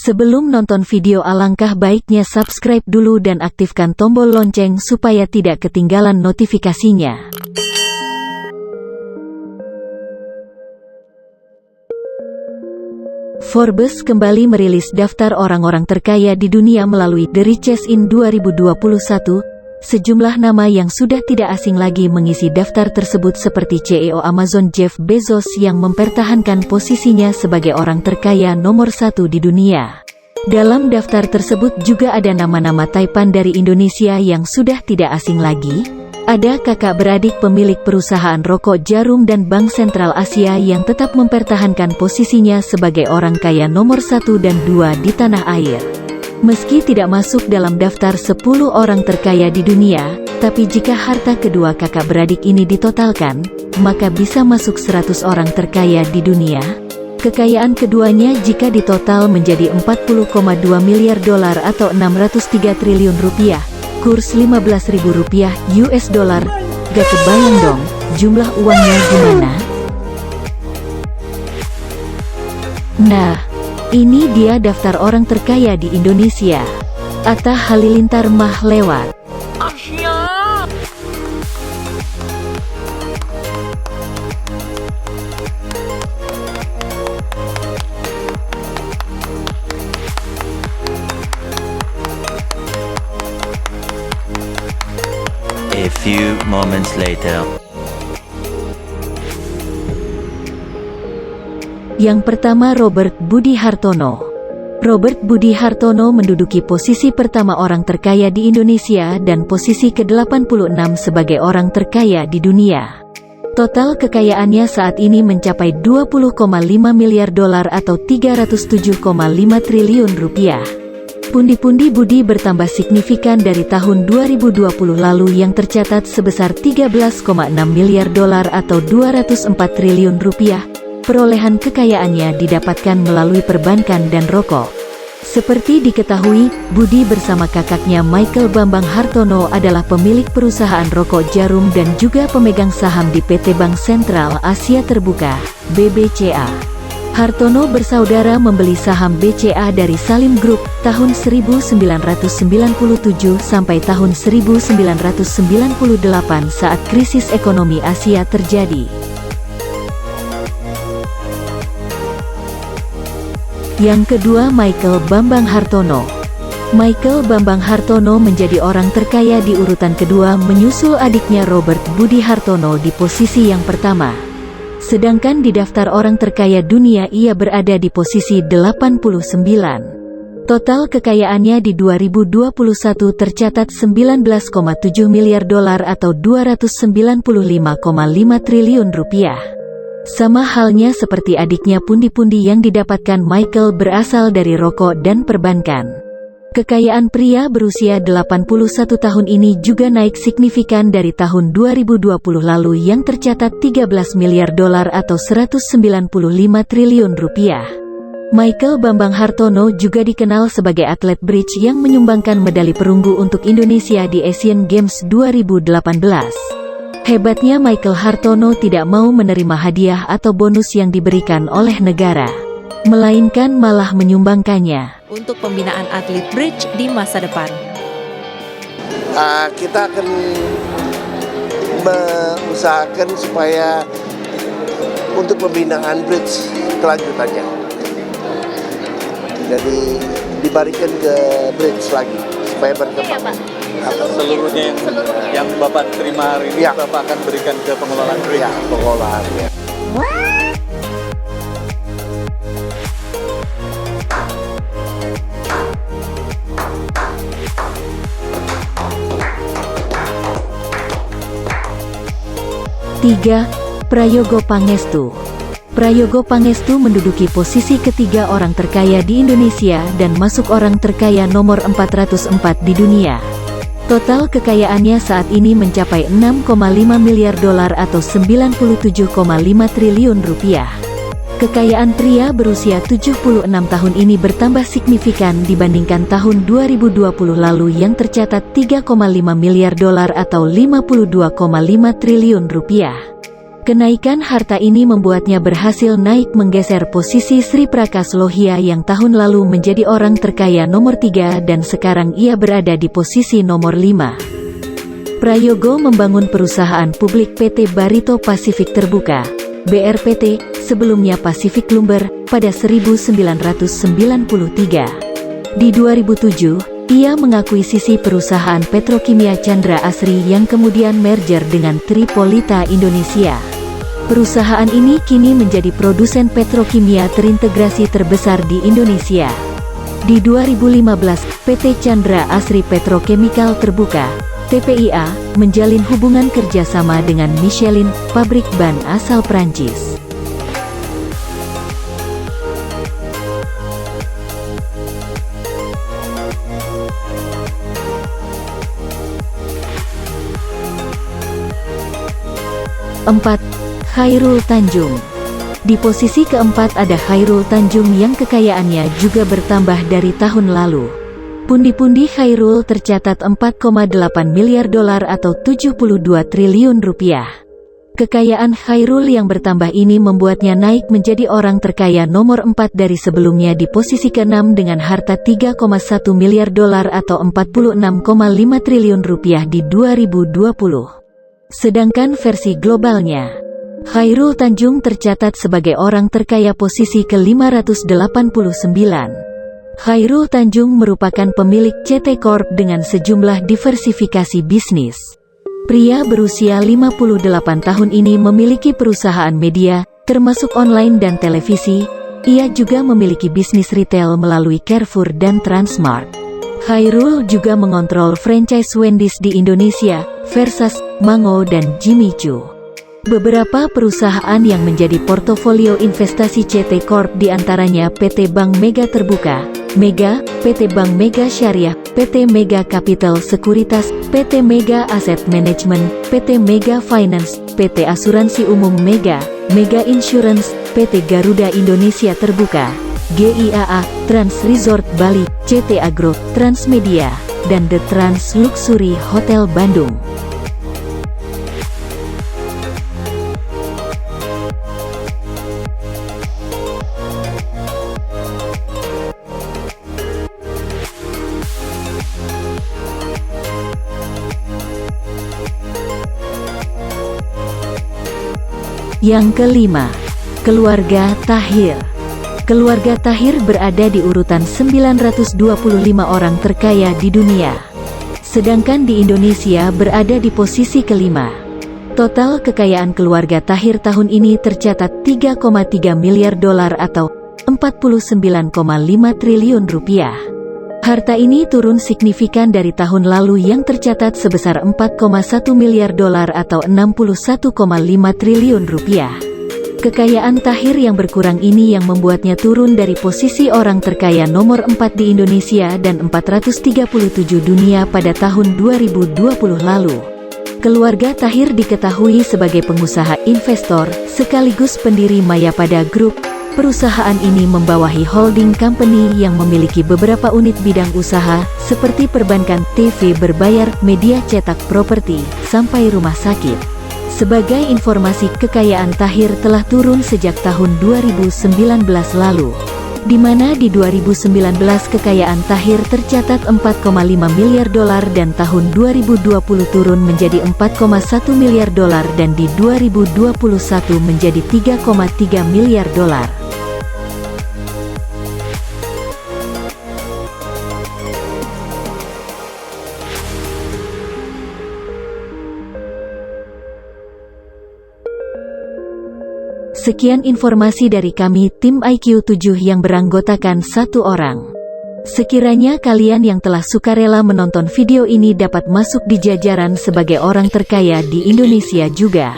Sebelum nonton video alangkah baiknya subscribe dulu dan aktifkan tombol lonceng supaya tidak ketinggalan notifikasinya. Forbes kembali merilis daftar orang-orang terkaya di dunia melalui The Richest in 2021. Sejumlah nama yang sudah tidak asing lagi mengisi daftar tersebut seperti CEO Amazon Jeff Bezos yang mempertahankan posisinya sebagai orang terkaya nomor 1 di dunia. Dalam daftar tersebut juga ada nama-nama taipan dari Indonesia yang sudah tidak asing lagi. Ada kakak beradik pemilik perusahaan rokok jarum dan Bank Sentral Asia yang tetap mempertahankan posisinya sebagai orang kaya nomor 1 dan 2 di tanah air. Meski tidak masuk dalam daftar 10 orang terkaya di dunia, tapi jika harta kedua kakak beradik ini ditotalkan, maka bisa masuk 100 orang terkaya di dunia. Kekayaan keduanya jika ditotal menjadi 40,2 miliar dolar atau 603 triliun rupiah, kurs 15.000 rupiah US dollar. Gak kebayang dong, jumlah uangnya gimana? Nah, ini dia daftar orang terkaya di Indonesia. Atta Halilintar mah lewat. A few moments later. Yang pertama Robert Budi Hartono. Robert Budi Hartono menduduki posisi pertama orang terkaya di Indonesia dan posisi ke-86 sebagai orang terkaya di dunia. Total kekayaannya saat ini mencapai 20,5 miliar dolar atau 307,5 triliun rupiah. Pundi-pundi Budi bertambah signifikan dari tahun 2020 lalu yang tercatat sebesar 13,6 miliar dolar atau 204 triliun rupiah. Perolehan kekayaannya didapatkan melalui perbankan dan rokok. Seperti diketahui, Budi bersama kakaknya Michael Bambang Hartono adalah pemilik perusahaan rokok jarum dan juga pemegang saham di PT Bank Sentral Asia Terbuka, BBCA. Hartono bersaudara membeli saham BCA dari Salim Group tahun 1997 sampai tahun 1998 saat krisis ekonomi Asia terjadi. Yang kedua Michael Bambang Hartono. Michael Bambang Hartono menjadi orang terkaya di urutan kedua menyusul adiknya Robert Budi Hartono di posisi yang pertama. Sedangkan di daftar orang terkaya dunia ia berada di posisi 89. Total kekayaannya di 2021 tercatat 19,7 miliar dolar atau 295,5 triliun rupiah. Sama halnya seperti adiknya, pundi-pundi yang didapatkan Michael berasal dari rokok dan perbankan. Kekayaan pria berusia 81 tahun ini juga naik signifikan dari tahun 2020 lalu yang tercatat 13 miliar dolar atau 195 triliun rupiah. Michael Bambang Hartono juga dikenal sebagai atlet bridge yang menyumbangkan medali perunggu untuk Indonesia di Asian Games 2018. Hebatnya Michael Hartono tidak mau menerima hadiah atau bonus yang diberikan oleh negara, melainkan malah menyumbangkannya untuk pembinaan atlet bridge di masa depan. Kita akan mengusahakan supaya untuk pembinaan bridge kelanjutannya, jadi diberikan ke bridge lagi supaya berkembang. Seluruhnya yang Bapak terima hari ini, Bapak akan berikan ke pengelolaan bridge. Ya, pengelolaan. Ya. Tiga, Prayogo Pangestu. Prayogo Pangestu menduduki posisi ketiga orang terkaya di Indonesia dan masuk orang terkaya nomor 404 di dunia. Total kekayaannya saat ini mencapai 6,5 miliar dolar atau 97,5 triliun rupiah. Kekayaan pria berusia 76 tahun ini bertambah signifikan dibandingkan tahun 2020 lalu yang tercatat 3,5 miliar dolar atau 52,5 triliun rupiah. Kenaikan harta ini membuatnya berhasil naik menggeser posisi Sri Prakas Lohia yang tahun lalu menjadi orang terkaya nomor 3 dan sekarang ia berada di posisi nomor 5. Prayogo membangun perusahaan publik PT Barito Pasifik Terbuka, BRPT, sebelumnya Pacific Lumber, pada 1993. Di 2007, ia mengakuisisi perusahaan petrokimia Chandra Asri yang kemudian merger dengan Tripolita Indonesia. Perusahaan ini kini menjadi produsen petrokimia terintegrasi terbesar di Indonesia. Di 2015, PT Chandra Asri Petrochemical Terbuka, TPIA, menjalin hubungan kerjasama dengan Michelin, pabrik ban asal Prancis. Empat, Khairul Tanjung. Di posisi keempat ada Khairul Tanjung yang kekayaannya juga bertambah dari tahun lalu. Pundi-pundi Khairul tercatat 4,8 miliar dolar atau 72 triliun rupiah. Kekayaan Khairul yang bertambah ini membuatnya naik menjadi orang terkaya nomor 4 dari sebelumnya di posisi ke-6 dengan harta 3,1 miliar dolar atau 46,5 triliun rupiah di 2020. Sedangkan versi globalnya, Khairul Tanjung tercatat sebagai orang terkaya posisi ke-589. Khairul Tanjung merupakan pemilik CT Corp dengan sejumlah diversifikasi bisnis. Pria berusia 58 tahun ini memiliki perusahaan media, termasuk online dan televisi. Ia juga memiliki bisnis retail melalui Carrefour dan Transmart. Khairul juga mengontrol franchise Wendy's di Indonesia, Versace, Mango dan Jimmy Choo. Beberapa perusahaan yang menjadi portofolio investasi CT Corp diantaranya PT Bank Mega Terbuka, Mega, PT Bank Mega Syariah, PT Mega Capital Sekuritas, PT Mega Asset Management, PT Mega Finance, PT Asuransi Umum Mega, Mega Insurance, PT Garuda Indonesia Terbuka, GIAA, Trans Resort Bali, CT Agro, Transmedia, dan The Trans Luxury Hotel Bandung. Yang kelima, keluarga Tahir. Keluarga Tahir berada di urutan 925 orang terkaya di dunia. Sedangkan di Indonesia berada di posisi kelima. Total kekayaan keluarga Tahir tahun ini tercatat 3,3 miliar dolar atau 49,5 triliun rupiah. Harta ini turun signifikan dari tahun lalu yang tercatat sebesar 4,1 miliar dolar atau 61,5 triliun rupiah. Kekayaan Tahir yang berkurang ini yang membuatnya turun dari posisi orang terkaya nomor 4 di Indonesia dan 437 dunia pada tahun 2020 lalu. Keluarga Tahir diketahui sebagai pengusaha investor, sekaligus pendiri Mayapada Group. Perusahaan ini membawahi holding company yang memiliki beberapa unit bidang usaha, seperti perbankan, TV berbayar, media cetak, properti, sampai rumah sakit. Sebagai informasi, kekayaan Tahir telah turun sejak tahun 2019 lalu, di mana di 2019 kekayaan Tahir tercatat 4,5 miliar dolar dan tahun 2020 turun menjadi 4,1 miliar dolar dan di 2021 menjadi 3,3 miliar dolar. Sekian informasi dari kami tim IQ 7 yang beranggotakan 1 orang. Sekiranya kalian yang telah sukarela menonton video ini dapat masuk di jajaran sebagai orang terkaya di Indonesia juga.